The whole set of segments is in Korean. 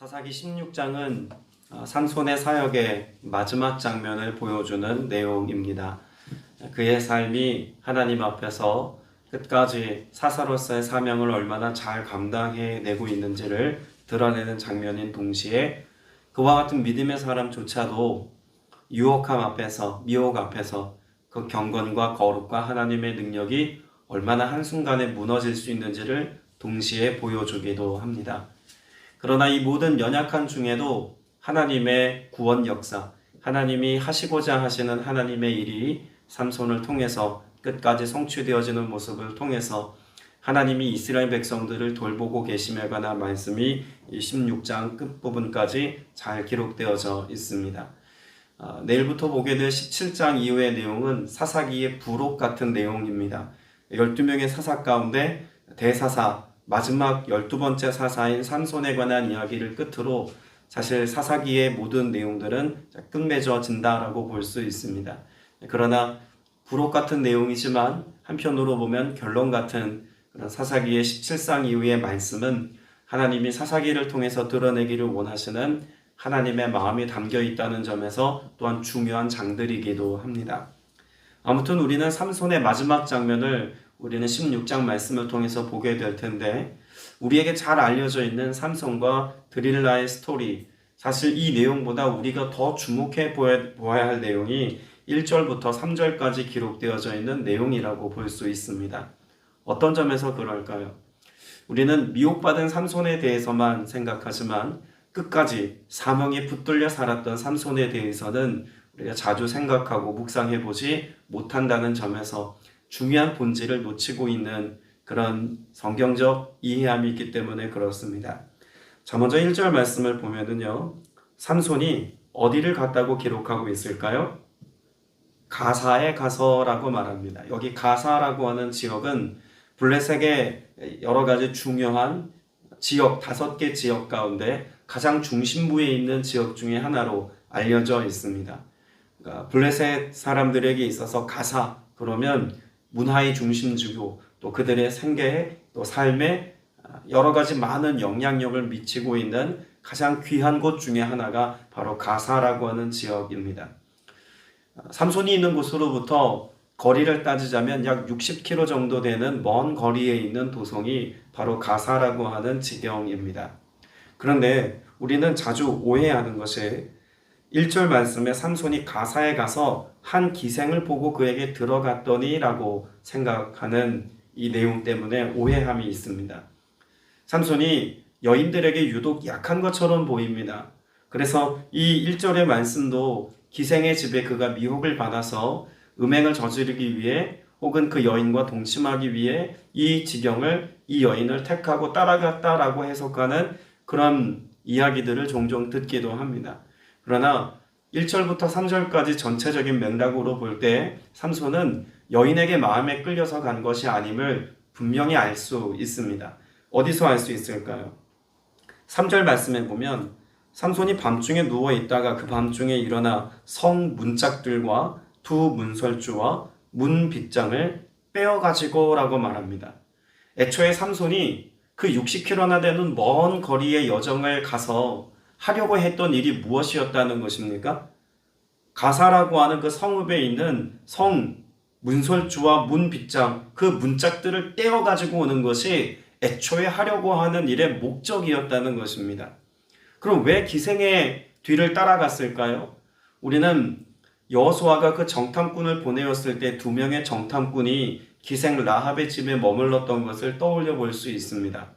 사사기 16장은 삼손의 사역의 마지막 장면을 보여주는 내용입니다. 그의 삶이 하나님 앞에서 끝까지 사사로서의 사명을 얼마나 잘 감당해내고 있는지를 드러내는 장면인 동시에 그와 같은 믿음의 사람조차도 유혹함 앞에서, 미혹 앞에서 그 경건과 거룩과 하나님의 능력이 얼마나 한순간에 무너질 수 있는지를 동시에 보여주기도 합니다. 그러나 이 모든 연약한 중에도 하나님의 구원 역사, 하나님이 하시고자 하시는 하나님의 일이 삼손을 통해서 끝까지 성취되어지는 모습을 통해서 하나님이 이스라엘 백성들을 돌보고 계심에 관한 말씀이 16장 끝부분까지 잘 기록되어져 있습니다. 내일부터 보게 될 17장 이후의 내용은 사사기의 부록 같은 내용입니다. 12명의 사사 가운데 대사사, 마지막 12번째 사사인 삼손에 관한 이야기를 끝으로 사실 사사기의 모든 내용들은 끝맺어진다라고 볼 수 있습니다. 그러나 부록 같은 내용이지만 한편으로 보면 결론 같은 그런 사사기의 17장 이후의 말씀은 하나님이 사사기를 통해서 드러내기를 원하시는 하나님의 마음이 담겨 있다는 점에서 또한 중요한 장들이기도 합니다. 아무튼 우리는 삼손의 마지막 장면을 우리는 16장 말씀을 통해서 보게 될 텐데 우리에게 잘 알려져 있는 삼손과 드릴라의 스토리, 사실 이 내용보다 우리가 더 주목해 보아야 할 내용이 1절부터 3절까지 기록되어져 있는 내용이라고 볼 수 있습니다. 어떤 점에서 그럴까요? 우리는 미혹받은 삼손에 대해서만 생각하지만 끝까지 사명에 붙들려 살았던 삼손에 대해서는 우리가 자주 생각하고 묵상해 보지 못한다는 점에서 중요한 본질을 놓치고 있는 그런 성경적 이해함이 있기 때문에 그렇습니다. 자, 먼저 1절 말씀을 보면은요, 삼손이 어디를 갔다고 기록하고 있을까요? 가사에 가서라고 말합니다. 여기 가사라고 하는 지역은 블레셋의 여러 가지 중요한 지역, 5개 지역 가운데 가장 중심부에 있는 지역 중에 하나로 알려져 있습니다. 그러니까 블레셋 사람들에게 있어서 가사, 그러면 문화의 중심지고 또 그들의 생계에 또 삶에 여러 가지 많은 영향력을 미치고 있는 가장 귀한 곳 중에 하나가 바로 가사라고 하는 지역입니다. 삼손이 있는 곳으로부터 거리를 따지자면 약 60km 정도 되는 먼 거리에 있는 도성이 바로 가사라고 하는 지경입니다. 그런데 우리는 자주 오해하는 것이 1절 말씀에 삼손이 가사에 가서 한 기생을 보고 그에게 들어갔더니 라고 생각하는 이 내용 때문에 오해함이 있습니다. 삼손이 여인들에게 유독 약한 것처럼 보입니다. 그래서 이 1절의 말씀도 기생의 집에 그가 미혹을 받아서 음행을 저지르기 위해 혹은 그 여인과 동침하기 위해 이 지경을, 이 여인을 택하고 따라갔다라고 해석하는 그런 이야기들을 종종 듣기도 합니다. 그러나 1절부터 3절까지 전체적인 맥락으로 볼 때 삼손은 여인에게 마음에 끌려서 간 것이 아님을 분명히 알 수 있습니다. 어디서 알 수 있을까요? 3절 말씀에 보면 삼손이 밤중에 누워있다가 그 밤중에 일어나 성 문짝들과 두 문설주와 문 빗장을 빼어가지고 라고 말합니다. 애초에 삼손이 그 60km나 되는 먼 거리의 여정을 가서 하려고 했던 일이 무엇이었다는 것입니까? 가사라고 하는 그 성읍에 있는 성 문설주와 문 빗장, 그 문짝들을 떼어가지고 오는 것이 애초에 하려고 하는 일의 목적이었다는 것입니다. 그럼 왜 기생의 뒤를 따라갔을까요? 우리는 여호수아가 그 정탐꾼을 보내었을 때 2명의 정탐꾼이 기생 라합의 집에 머물렀던 것을 떠올려 볼 수 있습니다.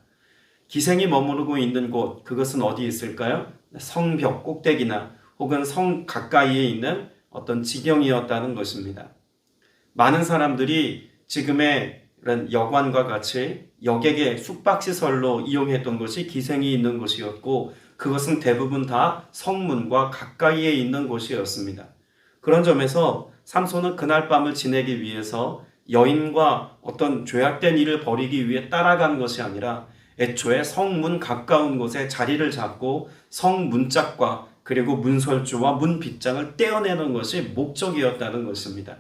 기생이 머무르고 있는 곳, 그것은 어디 있을까요? 성벽 꼭대기나 혹은 성 가까이에 있는 어떤 지경이었다는 것입니다. 많은 사람들이 지금의 이런 여관과 같이 여객의 숙박시설로 이용했던 것이 기생이 있는 곳이었고 그것은 대부분 다 성문과 가까이에 있는 곳이었습니다. 그런 점에서 삼손은 그날 밤을 지내기 위해서 여인과 어떤 죄악된 일을 벌이기 위해 따라간 것이 아니라 애초에 성문 가까운 곳에 자리를 잡고 성문짝과 그리고 문설주와 문빗장을 떼어내는 것이 목적이었다는 것입니다.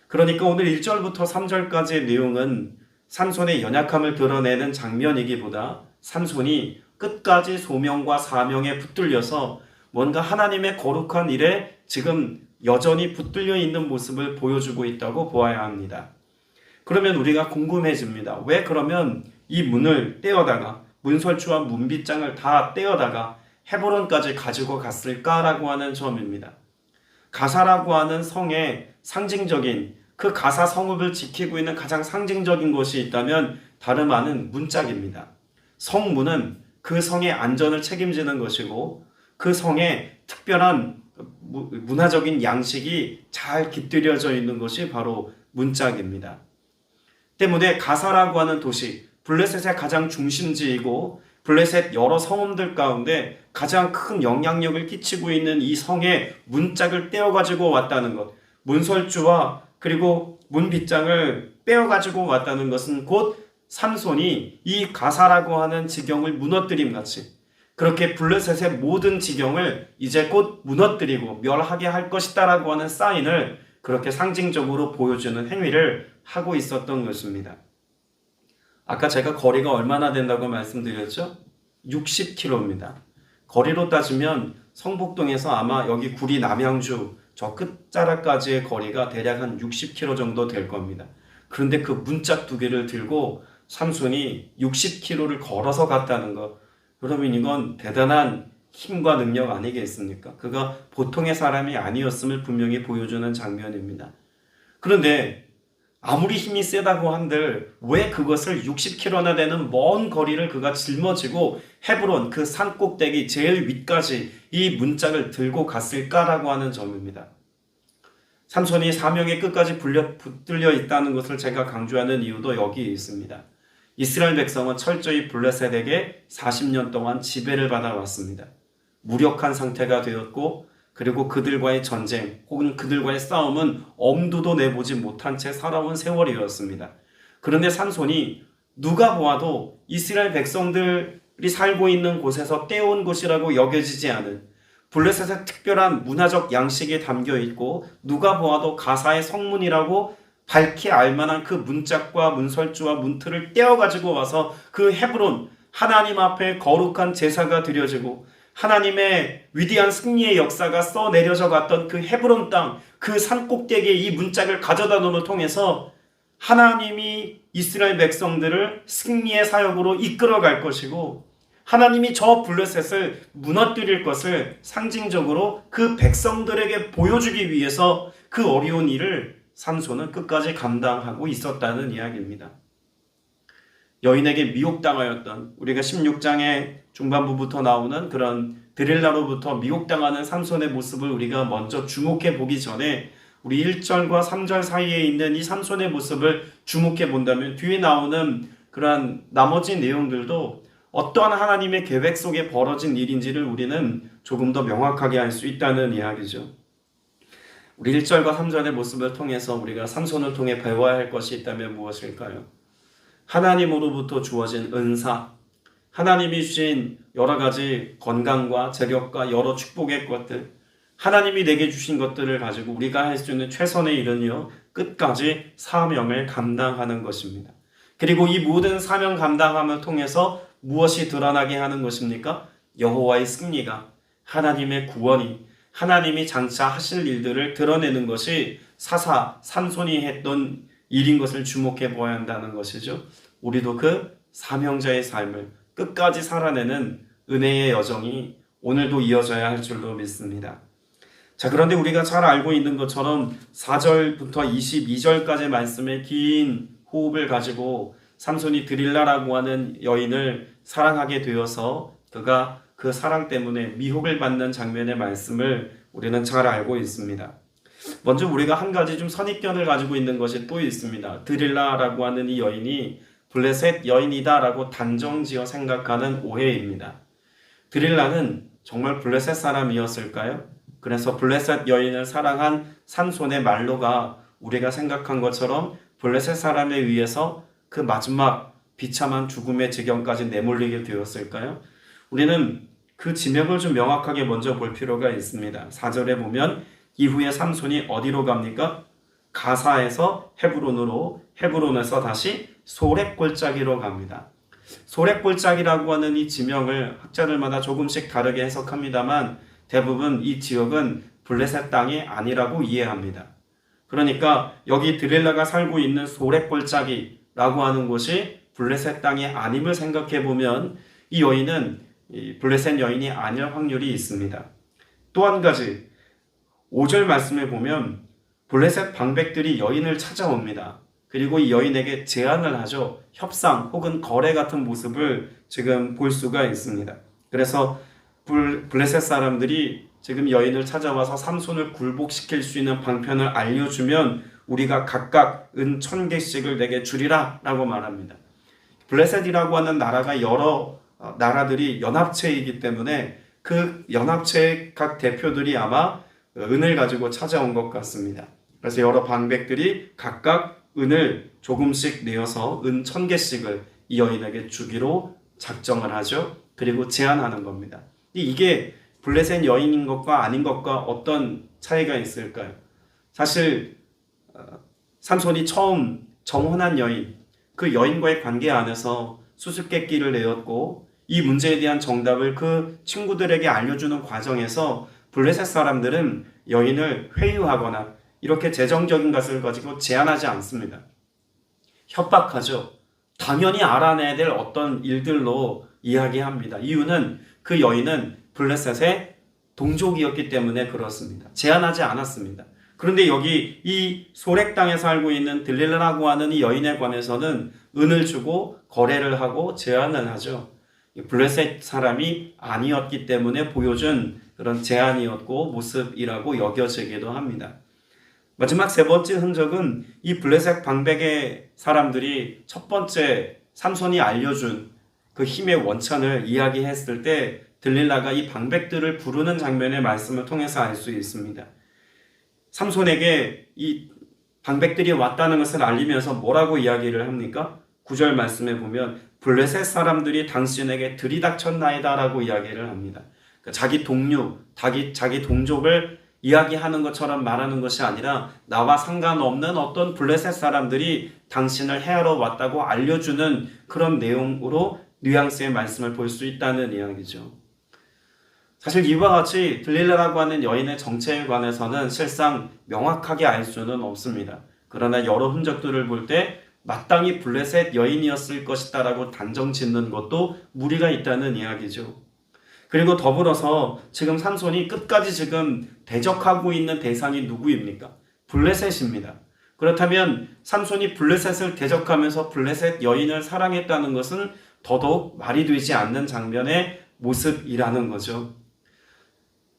그러니까 오늘 1절부터 3절까지의 내용은 삼손의 연약함을 드러내는 장면이기보다 삼손이 끝까지 소명과 사명에 붙들려서 뭔가 하나님의 거룩한 일에 지금 여전히 붙들려 있는 모습을 보여주고 있다고 보아야 합니다. 그러면 우리가 궁금해집니다. 왜 그러면 이 문을 떼어다가 문설주와 문빗장을 다 떼어다가 헤브론까지 가지고 갔을까라고 하는 점입니다. 가사라고 하는 성의 상징적인 그 가사 성읍을 지키고 있는 가장 상징적인 것이 있다면 다름 아닌 문짝입니다. 성문은 그 성의 안전을 책임지는 것이고 그 성에 특별한 문화적인 양식이 잘 깃들여져 있는 것이 바로 문짝입니다. 때문에 가사라고 하는 도시, 블레셋의 가장 중심지이고 블레셋 여러 성읍들 가운데 가장 큰 영향력을 끼치고 있는 이 성의 문짝을 떼어가지고 왔다는 것, 문설주와 그리고 문빗장을 빼어가지고 왔다는 것은 곧 삼손이 이 가사라고 하는 지경을 무너뜨림 같이 그렇게 블레셋의 모든 지경을 이제 곧 무너뜨리고 멸하게 할 것이다 라고 하는 사인을 그렇게 상징적으로 보여주는 행위를 하고 있었던 것입니다. 아까 제가 거리가 얼마나 된다고 말씀드렸죠? 60km입니다. 거리로 따지면 성북동에서 아마 여기 구리 남양주 저 끝자락까지의 거리가 대략 한 60km 정도 될 겁니다. 그런데 그 문짝 두 개를 들고 삼손이 60km를 걸어서 갔다는 것, 그러면 이건 대단한 힘과 능력 아니겠습니까? 그가 보통의 사람이 아니었음을 분명히 보여주는 장면입니다. 그런데 아무리 힘이 세다고 한들 왜 그것을 60km나 되는 먼 거리를 그가 짊어지고 헤브론 그 산 꼭대기 제일 위까지 이 문짝을 들고 갔을까라고 하는 점입니다. 삼손이 사명의 끝까지 붙들려 있다는 것을 제가 강조하는 이유도 여기에 있습니다. 이스라엘 백성은 철저히 블레셋에게 40년 동안 지배를 받아왔습니다. 무력한 상태가 되었고 그리고 그들과의 전쟁 혹은 그들과의 싸움은 엄두도 내보지 못한 채 살아온 세월이었습니다. 그런데 삼손이 누가 보아도 이스라엘 백성들이 살고 있는 곳에서 떼온 곳이라고 여겨지지 않은 블레셋의 특별한 문화적 양식이 담겨 있고 누가 보아도 가사의 성문이라고 밝히 알만한 그 문짝과 문설주와 문틀을 떼어가지고 와서 그 헤브론 하나님 앞에 거룩한 제사가 드려지고 하나님의 위대한 승리의 역사가 써내려져 갔던 그 헤브론 땅, 그 산꼭대기에 이 문짝을 가져다 놓음을 통해서 하나님이 이스라엘 백성들을 승리의 사역으로 이끌어갈 것이고 하나님이 저 블레셋을 무너뜨릴 것을 상징적으로 그 백성들에게 보여주기 위해서 그 어려운 일을 삼손은 끝까지 감당하고 있었다는 이야기입니다. 여인에게 미혹당하였던 우리가 16장의 중반부부터 나오는 그런 드릴라로부터 미혹당하는 삼손의 모습을 우리가 먼저 주목해 보기 전에 우리 1절과 3절 사이에 있는 이 삼손의 모습을 주목해 본다면 뒤에 나오는 그러한 나머지 내용들도 어떠한 하나님의 계획 속에 벌어진 일인지를 우리는 조금 더 명확하게 알 수 있다는 이야기죠. 우리 1절과 3절의 모습을 통해서 우리가 삼손을 통해 배워야 할 것이 있다면 무엇일까요? 하나님으로부터 주어진 은사, 하나님이 주신 여러 가지 건강과 재력과 여러 축복의 것들, 하나님이 내게 주신 것들을 가지고 우리가 할 수 있는 최선의 일은요, 끝까지 사명을 감당하는 것입니다. 그리고 이 모든 사명 감당함을 통해서 무엇이 드러나게 하는 것입니까? 여호와의 승리가, 하나님의 구원이, 하나님이 장차 하실 일들을 드러내는 것이 사사 삼손이 했던 일인 것을 주목해 보아야 한다는 것이죠. 우리도 그 사명자의 삶을 끝까지 살아내는 은혜의 여정이 오늘도 이어져야 할 줄로 믿습니다. 자, 그런데 우리가 잘 알고 있는 것처럼 4절부터 22절까지의 말씀의 긴 호흡을 가지고 삼손이 드릴라라고 하는 여인을 사랑하게 되어서 그가 그 사랑 때문에 미혹을 받는 장면의 말씀을 우리는 잘 알고 있습니다. 먼저 우리가 한 가지 좀 선입견을 가지고 있는 것이 또 있습니다. 드릴라라고 하는 이 여인이 블레셋 여인이다라고 단정지어 생각하는 오해입니다. 드릴라는 정말 블레셋 사람이었을까요? 그래서 블레셋 여인을 사랑한 삼손의 말로가 우리가 생각한 것처럼 블레셋 사람에 의해서 그 마지막 비참한 죽음의 지경까지 내몰리게 되었을까요? 우리는 그 지명을 좀 명확하게 먼저 볼 필요가 있습니다. 4절에 보면 이후에 삼손이 어디로 갑니까? 가사에서 헤브론으로, 헤브론에서 다시 소렙 골짜기로 갑니다. 소렉골짜기라고 하는 이 지명을 학자들마다 조금씩 다르게 해석합니다만 대부분 이 지역은 블레셋 땅이 아니라고 이해합니다. 그러니까 여기 들릴라가 살고 있는 소렉골짜기라고 하는 곳이 블레셋 땅이 아님을 생각해 보면 이 여인은 블레셋 여인이 아닐 확률이 있습니다. 또 한 가지 5절 말씀에 보면 블레셋 방백들이 여인을 찾아옵니다. 그리고 이 여인에게 제안을 하죠. 협상 혹은 거래 같은 모습을 지금 볼 수가 있습니다. 그래서 블레셋 사람들이 지금 여인을 찾아와서 삼손을 굴복시킬 수 있는 방편을 알려주면 우리가 각각 은 1000개씩을 내게 주리라 라고 말합니다. 블레셋이라고 하는 나라가 여러 나라들이 연합체이기 때문에 그 연합체의 각 대표들이 아마 은을 가지고 찾아온 것 같습니다. 그래서 여러 방백들이 각각 은을 조금씩 내어서 은 1000개씩을 이 여인에게 주기로 작정을 하죠. 그리고 제안하는 겁니다. 이게 블레셋 여인인 것과 아닌 것과 어떤 차이가 있을까요? 사실 삼손이 처음 정혼한 여인, 그 여인과의 관계 안에서 수수께끼를 내었고 이 문제에 대한 정답을 그 친구들에게 알려주는 과정에서 블레셋 사람들은 여인을 회유하거나 이렇게 재정적인 것을 가지고 제한하지 않습니다. 협박하죠. 당연히 알아내야 될 어떤 일들로 이야기합니다. 이유는 그 여인은 블레셋의 동족이었기 때문에 그렇습니다. 제한하지 않았습니다. 그런데 여기 이 소렉 땅에 살고 있는 들릴라라고 하는 이 여인에 관해서는 은을 주고 거래를 하고 제안을 하죠. 블레셋 사람이 아니었기 때문에 보여준 그런 제안이었고 모습이라고 여겨지기도 합니다. 마지막 세 번째 흔적은 이 블레셋 방백의 사람들이 첫 번째 삼손이 알려준 그 힘의 원천을 이야기했을 때 들릴라가 이 방백들을 부르는 장면의 말씀을 통해서 알 수 있습니다. 삼손에게 이 방백들이 왔다는 것을 알리면서 뭐라고 이야기를 합니까? 9절 말씀에 보면 블레셋 사람들이 당신에게 들이닥쳤나이다 라고 이야기를 합니다. 그러니까 자기 동료, 자기 동족을 이야기하는 것처럼 말하는 것이 아니라 나와 상관없는 어떤 블레셋 사람들이 당신을 해하러 왔다고 알려주는 그런 내용으로 뉘앙스의 말씀을 볼 수 있다는 이야기죠. 사실 이와 같이 들릴라라고 하는 여인의 정체에 관해서는 실상 명확하게 알 수는 없습니다. 그러나 여러 흔적들을 볼 때 마땅히 블레셋 여인이었을 것이다 라고 단정 짓는 것도 무리가 있다는 이야기죠. 그리고 더불어서 지금 삼손이 끝까지 지금 대적하고 있는 대상이 누구입니까? 블레셋입니다. 그렇다면 삼손이 블레셋을 대적하면서 블레셋 여인을 사랑했다는 것은 더더욱 말이 되지 않는 장면의 모습이라는 거죠.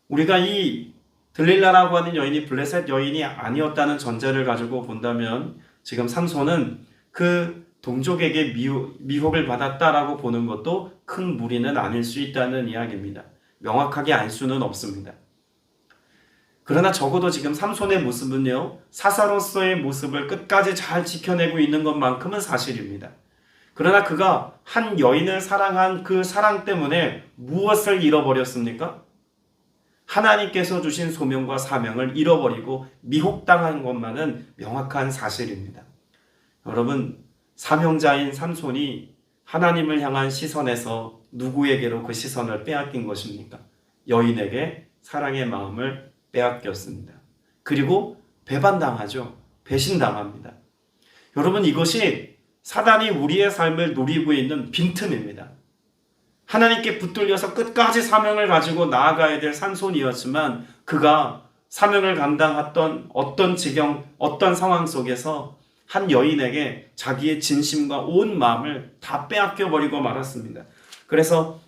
우리가 이 들릴라라고 하는 여인이 블레셋 여인이 아니었다는 전제를 가지고 본다면 지금 삼손은 그 동족에게 미혹을 받았다라고 보는 것도 큰 무리는 아닐 수 있다는 이야기입니다. 명확하게 알 수는 없습니다. 그러나 적어도 지금 삼손의 모습은요, 사사로서의 모습을 끝까지 잘 지켜내고 있는 것만큼은 사실입니다. 그러나 그가 한 여인을 사랑한 그 사랑 때문에 무엇을 잃어버렸습니까? 하나님께서 주신 소명과 사명을 잃어버리고 미혹당한 것만은 명확한 사실입니다. 여러분, 사명자인 삼손이 하나님을 향한 시선에서 누구에게로 그 시선을 빼앗긴 것입니까? 여인에게 사랑의 마음을 빼앗겼습니다. 그리고 배반당하죠. 배신당합니다. 여러분, 이것이 사단이 우리의 삶을 노리고 있는 빈틈입니다. 하나님께 붙들려서 끝까지 사명을 가지고 나아가야 될 삼손이었지만 그가 사명을 감당했던 어떤 지경, 어떤 상황 속에서 한 여인에게 자기의 진심과 온 마음을 다 빼앗겨버리고 말았습니다. 그래서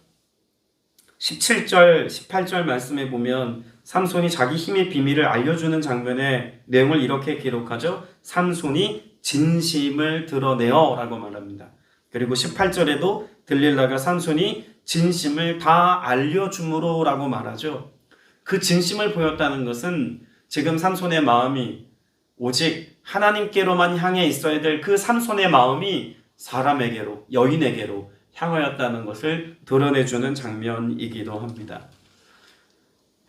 17절, 18절 말씀에 보면 삼손이 자기 힘의 비밀을 알려주는 장면의 내용을 이렇게 기록하죠. 삼손이 진심을 드러내어 라고 말합니다. 그리고 18절에도 들릴라가 삼손이 진심을 다 알려줌으로 라고 말하죠. 그 진심을 보였다는 것은 지금 삼손의 마음이 오직 하나님께로만 향해 있어야 될 그 삼손의 마음이 사람에게로, 여인에게로 향하였다는 것을 드러내주는 장면이기도 합니다.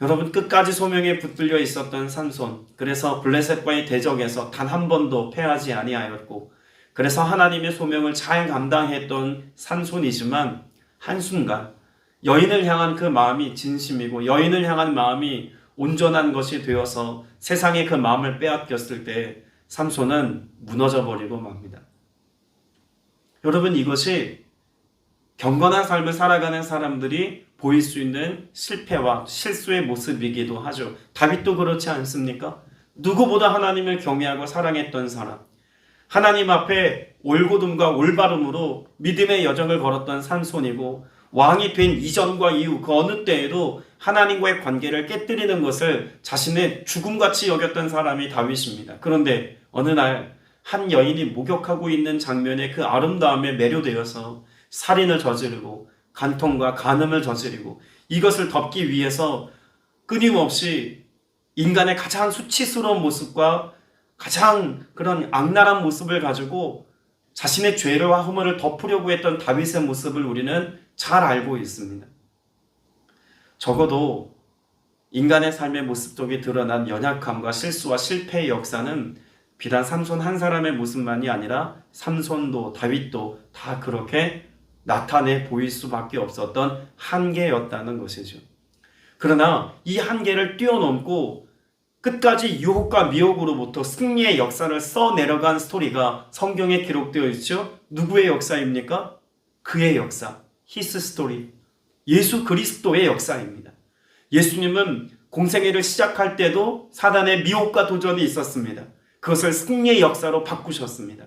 여러분, 끝까지 소명에 붙들려 있었던 삼손, 그래서 블레셋과의 대적에서 단 한 번도 패하지 아니하였고 그래서 하나님의 소명을 잘 감당했던 삼손이지만 한순간 여인을 향한 그 마음이 진심이고 여인을 향한 마음이 온전한 것이 되어서 세상에 그 마음을 빼앗겼을 때 삼손은 무너져 버리고 맙니다. 여러분, 이것이 경건한 삶을 살아가는 사람들이 보일 수 있는 실패와 실수의 모습이기도 하죠. 다윗도 그렇지 않습니까? 누구보다 하나님을 경외하고 사랑했던 사람, 하나님 앞에 올곧음과 올바름으로 믿음의 여정을 걸었던 삼손이고, 왕이 된 이전과 이후 그 어느 때에도 하나님과의 관계를 깨뜨리는 것을 자신의 죽음같이 여겼던 사람이 다윗입니다. 그런데 어느 날 한 여인이 목욕하고 있는 장면에 그 아름다움에 매료되어서 살인을 저지르고 간통과 간음을 저지르고 이것을 덮기 위해서 끊임없이 인간의 가장 수치스러운 모습과 가장 그런 악랄한 모습을 가지고 자신의 죄와 허물을 덮으려고 했던 다윗의 모습을 우리는 잘 알고 있습니다. 적어도 인간의 삶의 모습 속에 드러난 연약함과 실수와 실패의 역사는 비단 삼손 한 사람의 모습만이 아니라 삼손도 다윗도 다 그렇게 나타내 보일 수밖에 없었던 한계였다는 것이죠. 그러나 이 한계를 뛰어넘고 끝까지 유혹과 미혹으로부터 승리의 역사를 써내려간 스토리가 성경에 기록되어 있죠. 누구의 역사입니까? 그의 역사, His story, 예수 그리스도의 역사입니다. 예수님은 공생애를 시작할 때도 사단의 미혹과 도전이 있었습니다. 그것을 승리의 역사로 바꾸셨습니다.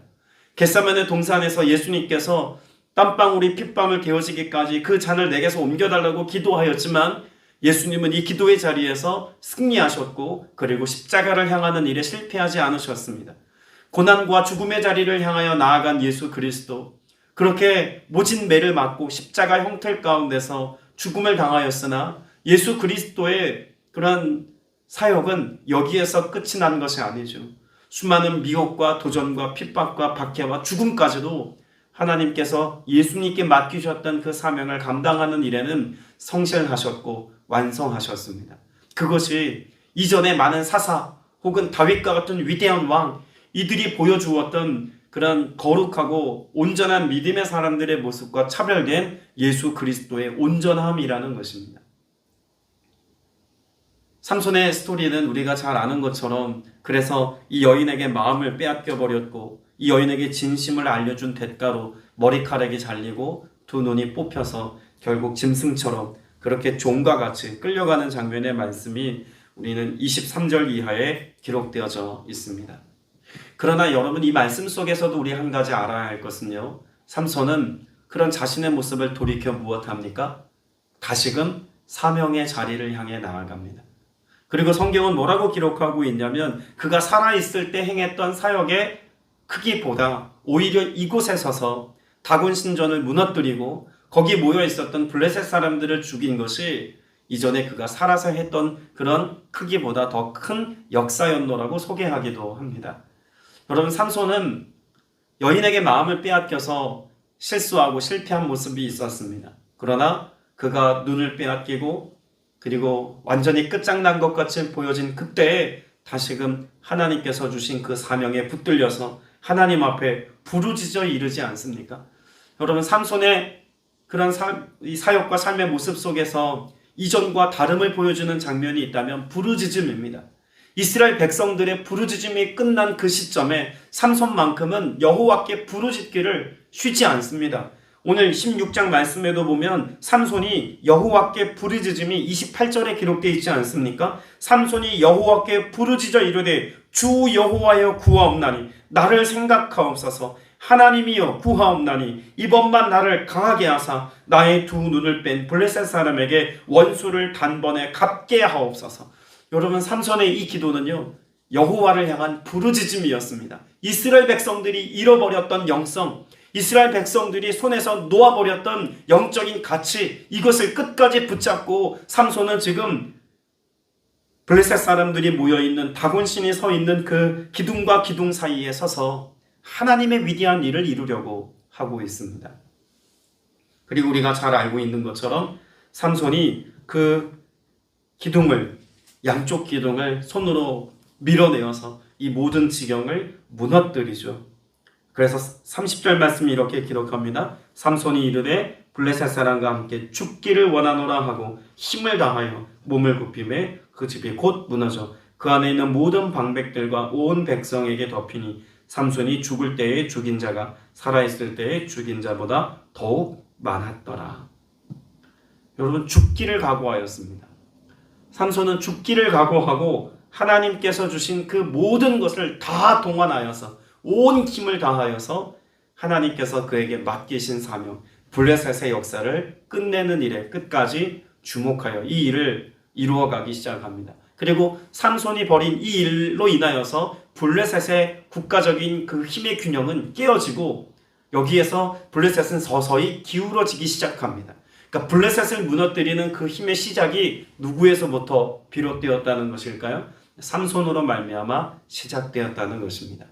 겟세마네 동산에서 예수님께서 땀방울이 핏방울 되어지기까지 그 잔을 내게서 옮겨달라고 기도하였지만 예수님은 이 기도의 자리에서 승리하셨고 그리고 십자가를 향하는 일에 실패하지 않으셨습니다. 고난과 죽음의 자리를 향하여 나아간 예수 그리스도, 그렇게 모진 매를 맞고 십자가 형틀 가운데서 죽음을 당하였으나 예수 그리스도의 그런 사역은 여기에서 끝이 난 것이 아니죠. 수많은 미혹과 도전과 핍박과 박해와 죽음까지도 하나님께서 예수님께 맡기셨던 그 사명을 감당하는 일에는 성실하셨고 완성하셨습니다. 그것이 이전에 많은 사사 혹은 다윗과 같은 위대한 왕, 이들이 보여주었던 그런 거룩하고 온전한 믿음의 사람들의 모습과 차별된 예수 그리스도의 온전함이라는 것입니다. 삼손의 스토리는 우리가 잘 아는 것처럼 그래서 이 여인에게 마음을 빼앗겨 버렸고 이 여인에게 진심을 알려준 대가로 머리카락이 잘리고 두 눈이 뽑혀서 결국 짐승처럼 그렇게 종과 같이 끌려가는 장면의 말씀이 우리는 23절 이하에 기록되어져 있습니다. 그러나 여러분, 이 말씀 속에서도 우리 한 가지 알아야 할 것은요, 삼손은 그런 자신의 모습을 돌이켜 무엇합니까? 다시금 사명의 자리를 향해 나아갑니다. 그리고 성경은 뭐라고 기록하고 있냐면 그가 살아있을 때 행했던 사역의 크기보다 오히려 이곳에 서서 다곤 신전을 무너뜨리고 거기 모여 있었던 블레셋 사람들을 죽인 것이 이전에 그가 살아서 했던 그런 크기보다 더 큰 역사였노라고 소개하기도 합니다. 여러분, 삼손은 여인에게 마음을 빼앗겨서 실수하고 실패한 모습이 있었습니다. 그러나 그가 눈을 빼앗기고 그리고 완전히 끝장난 것 같이 보여진 그때에 다시금 하나님께서 주신 그 사명에 붙들려서 하나님 앞에 부르짖어 이르지 않습니까? 여러분, 삼손의 그런 이 사역과 삶의 모습 속에서 이전과 다름을 보여주는 장면이 있다면 부르짖음입니다. 이스라엘 백성들의 부르짖음이 끝난 그 시점에 삼손만큼은 여호와께 부르짖기를 쉬지 않습니다. 오늘 16장 말씀에도 보면 삼손이 여호와께 부르짖음이 28절에 기록되어 있지 않습니까? 삼손이 여호와께 부르짖어 이르되 주 여호와여 구하옵나니 나를 생각하옵소서. 하나님이여 구하옵나니 이번만 나를 강하게 하사 나의 두 눈을 뺀 블레셋 사람에게 원수를 단번에 갚게 하옵소서. 여러분, 삼손의 이 기도는요, 여호와를 향한 부르짖음이었습니다. 이스라엘 백성들이 잃어버렸던 영성, 이스라엘 백성들이 손에서 놓아버렸던 영적인 가치, 이것을 끝까지 붙잡고 삼손은 지금 블레셋 사람들이 모여있는 다곤신이 서 있는 그 기둥과 기둥 사이에 서서 하나님의 위대한 일을 이루려고 하고 있습니다. 그리고 우리가 잘 알고 있는 것처럼 삼손이 그 기둥을, 양쪽 기둥을 손으로 밀어내어서 이 모든 지경을 무너뜨리죠. 그래서 30절 말씀이 이렇게 기록합니다. 삼손이 이르되 블레셋 사람과 함께 죽기를 원하노라 하고 힘을 다하여 몸을 굽히매 그 집이 곧 무너져 그 안에 있는 모든 방백들과 온 백성에게 덮이니 삼손이 죽을 때에 죽인 자가 살아있을 때에 죽인 자보다 더욱 많았더라. 여러분, 죽기를 각오하였습니다. 삼손은 죽기를 각오하고 하나님께서 주신 그 모든 것을 다 동원하여서 온 힘을 다하여서 하나님께서 그에게 맡기신 사명, 블레셋의 역사를 끝내는 일에 끝까지 주목하여 이 일을 이루어가기 시작합니다. 그리고 삼손이 벌인 이 일로 인하여서 블레셋의 국가적인 그 힘의 균형은 깨어지고 여기에서 블레셋은 서서히 기울어지기 시작합니다. 그러니까 블레셋을 무너뜨리는 그 힘의 시작이 누구에서부터 비롯되었다는 것일까요? 삼손으로 말미암아 시작되었다는 것입니다.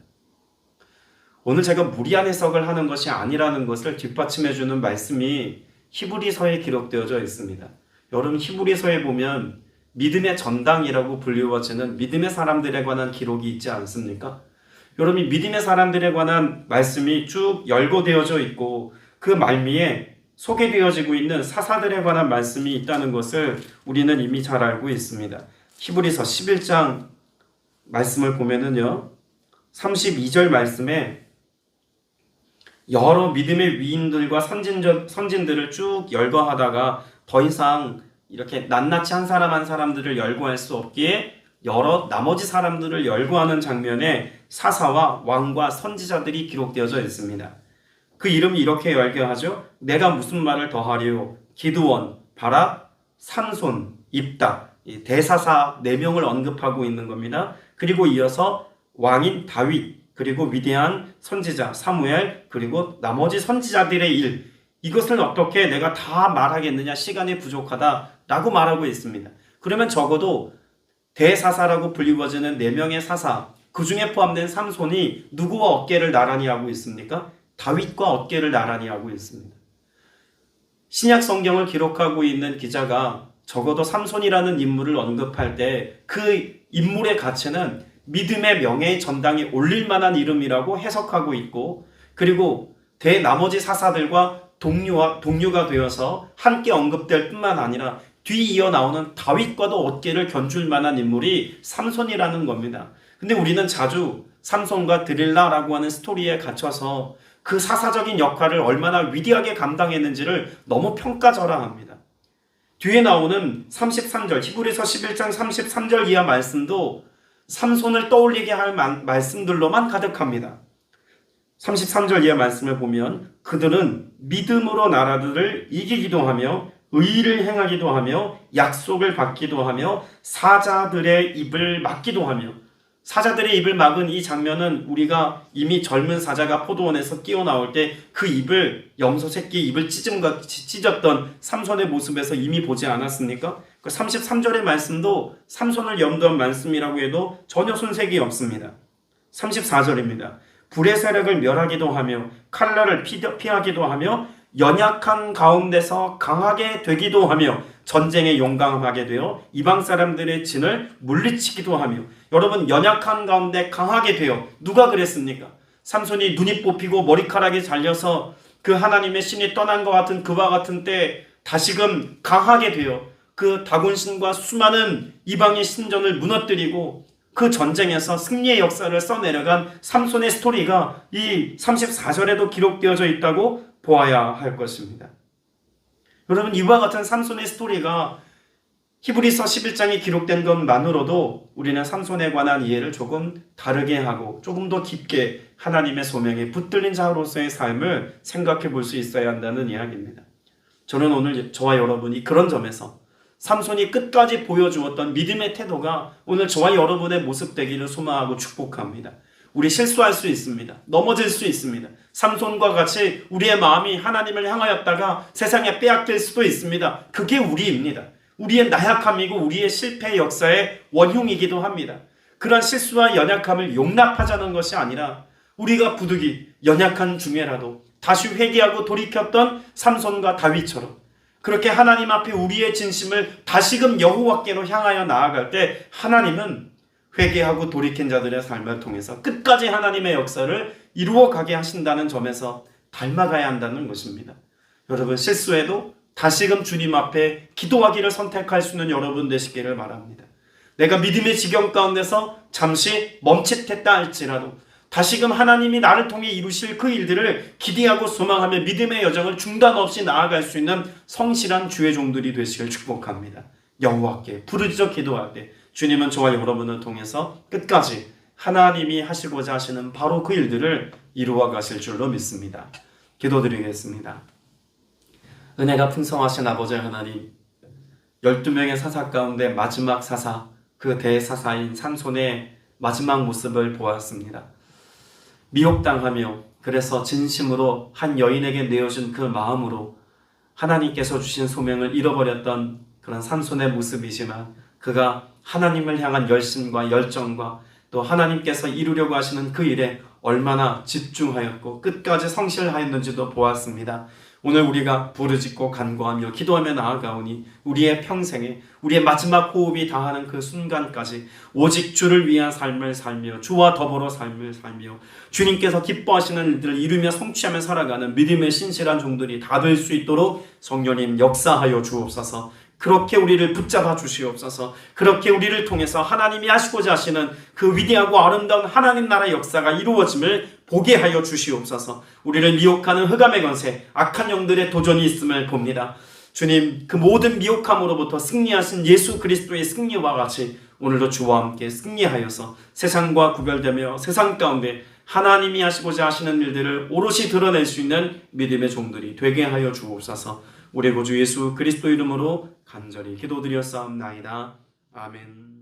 오늘 제가 무리한 해석을 하는 것이 아니라는 것을 뒷받침해주는 말씀이 히브리서에 기록되어져 있습니다. 여러분, 히브리서에 보면 믿음의 전당이라고 불리워지는 믿음의 사람들에 관한 기록이 있지 않습니까? 여러분, 믿음의 사람들에 관한 말씀이 쭉 열거되어져 있고 그 말미에 소개되어지고 있는 사사들에 관한 말씀이 있다는 것을 우리는 이미 잘 알고 있습니다. 히브리서 11장 말씀을 보면은요, 32절 말씀에 여러 믿음의 위인들과 선진들을 쭉 열거하다가 더 이상 이렇게 낱낱이 한 사람 한 사람들을 열거할 수 없기에 여러 나머지 사람들을 열거하는 장면에 사사와 왕과 선지자들이 기록되어져 있습니다. 그 이름이 이렇게 열거하죠. 내가 무슨 말을 더하리요? 기드원, 바락, 삼손, 입다, 대사사 4명을 언급하고 있는 겁니다. 그리고 이어서 왕인 다윗, 그리고 위대한 선지자 사무엘, 그리고 나머지 선지자들의 일, 이것을 어떻게 내가 다 말하겠느냐, 시간이 부족하다라고 말하고 있습니다. 그러면 적어도 대사사라고 불리워지는 4명의 사사, 그 중에 포함된 삼손이 누구와 어깨를 나란히 하고 있습니까? 다윗과 어깨를 나란히 하고 있습니다. 신약 성경을 기록하고 있는 기자가 적어도 삼손이라는 인물을 언급할 때 그 인물의 가치는 믿음의 명예의 전당에 올릴 만한 이름이라고 해석하고 있고, 그리고 나머지 사사들과 동료가 되어서 함께 언급될 뿐만 아니라 뒤이어 나오는 다윗과도 어깨를 견줄 만한 인물이 삼손이라는 겁니다. 근데 우리는 자주 삼손과 드릴라라고 하는 스토리에 갇혀서 그 사사적인 역할을 얼마나 위대하게 감당했는지를 너무 평가절하합니다. 뒤에 나오는 33절, 히브리서 11장 33절 이하 말씀도 삼손을 떠올리게 할 말씀들로만 가득합니다. 33절 이하 말씀을 보면 그들은 믿음으로 나라들을 이기기도 하며 의를 행하기도 하며 약속을 받기도 하며 사자들의 입을 막기도 하며, 사자들의 입을 막은 이 장면은 우리가 이미 젊은 사자가 포도원에서 뛰어나올 때 그 입을, 염소 새끼 입을 찢음같이 찢었던 삼손의 모습에서 이미 보지 않았습니까? 그 33절의 말씀도 삼손을 염두한 말씀이라고 해도 전혀 손색이 없습니다. 34절입니다. 불의 세력을 멸하기도 하며 칼날을 피하기도 하며 연약한 가운데서 강하게 되기도 하며 전쟁에 용감하게 되어 이방 사람들의 진을 물리치기도 하며. 여러분, 연약한 가운데 강하게 되어, 누가 그랬습니까? 삼손이 눈이 뽑히고 머리카락이 잘려서 그 하나님의 신이 떠난 것 같은 그와 같은 때 다시금 강하게 되어 그 다곤신과 수많은 이방의 신전을 무너뜨리고 그 전쟁에서 승리의 역사를 써내려간 삼손의 스토리가 이 34절에도 기록되어져 있다고 보아야 할 것입니다. 여러분, 이와 같은 삼손의 스토리가 히브리서 11장에 기록된 것만으로도 우리는 삼손에 관한 이해를 조금 다르게 하고 조금 더 깊게 하나님의 소명에 붙들린 자로서의 삶을 생각해 볼 수 있어야 한다는 이야기입니다. 저는 오늘 저와 여러분이 그런 점에서 삼손이 끝까지 보여주었던 믿음의 태도가 오늘 저와 여러분의 모습 되기를 소망하고 축복합니다. 우리 실수할 수 있습니다. 넘어질 수 있습니다. 삼손과 같이 우리의 마음이 하나님을 향하였다가 세상에 빼앗길 수도 있습니다. 그게 우리입니다. 우리의 나약함이고 우리의 실패의 역사의 원흉이기도 합니다. 그런 실수와 연약함을 용납하자는 것이 아니라 우리가 부득이 연약한 중에라도 다시 회개하고 돌이켰던 삼손과 다윗처럼 그렇게 하나님 앞에 우리의 진심을 다시금 여호와께로 향하여 나아갈 때 하나님은 회개하고 돌이킨 자들의 삶을 통해서 끝까지 하나님의 역사를 이루어가게 하신다는 점에서 닮아가야 한다는 것입니다. 여러분, 실수해도 다시금 주님 앞에 기도하기를 선택할 수 있는 여러분 되시기를 바랍니다. 내가 믿음의 지경 가운데서 잠시 멈칫했다 할지라도 다시금 하나님이 나를 통해 이루실 그 일들을 기대하고 소망하며 믿음의 여정을 중단 없이 나아갈 수 있는 성실한 주의 종들이 되시길 축복합니다. 여호와께 부르짖어 기도할 때 주님은 저와 여러분을 통해서 끝까지 하나님이 하시고자 하시는 바로 그 일들을 이루어 가실 줄로 믿습니다. 기도드리겠습니다. 은혜가 풍성하신 아버지 하나님, 12명의 사사 가운데 마지막 사사, 그 대사사인 삼손의 마지막 모습을 보았습니다. 미혹당하며 그래서 진심으로 한 여인에게 내어준 그 마음으로 하나님께서 주신 소명을 잃어버렸던 그런 삼손의 모습이지만, 그가 하나님을 향한 열심과 열정과 또 하나님께서 이루려고 하시는 그 일에 얼마나 집중하였고 끝까지 성실하였는지도 보았습니다. 오늘 우리가 부르짖고 간구하며 기도하며 나아가오니 우리의 평생에 우리의 마지막 호흡이 다하는 그 순간까지 오직 주를 위한 삶을 살며 주와 더불어 삶을 살며 주님께서 기뻐하시는 일들을 이루며 성취하며 살아가는 믿음의 신실한 종들이 다 될 수 있도록 성령님 역사하여 주옵소서. 그렇게 우리를 붙잡아 주시옵소서. 그렇게 우리를 통해서 하나님이 하시고자 하시는 그 위대하고 아름다운 하나님 나라의 역사가 이루어짐을 보게 하여 주시옵소서. 우리를 미혹하는 흑암의 권세, 악한 영들의 도전이 있음을 봅니다. 주님, 그 모든 미혹함으로부터 승리하신 예수 그리스도의 승리와 같이 오늘도 주와 함께 승리하여서 세상과 구별되며 세상 가운데 하나님이 하시고자 하시는 일들을 오롯이 드러낼 수 있는 믿음의 종들이 되게 하여 주옵소서. 우리 구주 예수 그리스도 이름으로 간절히 기도드렸사옵나이다. 아멘.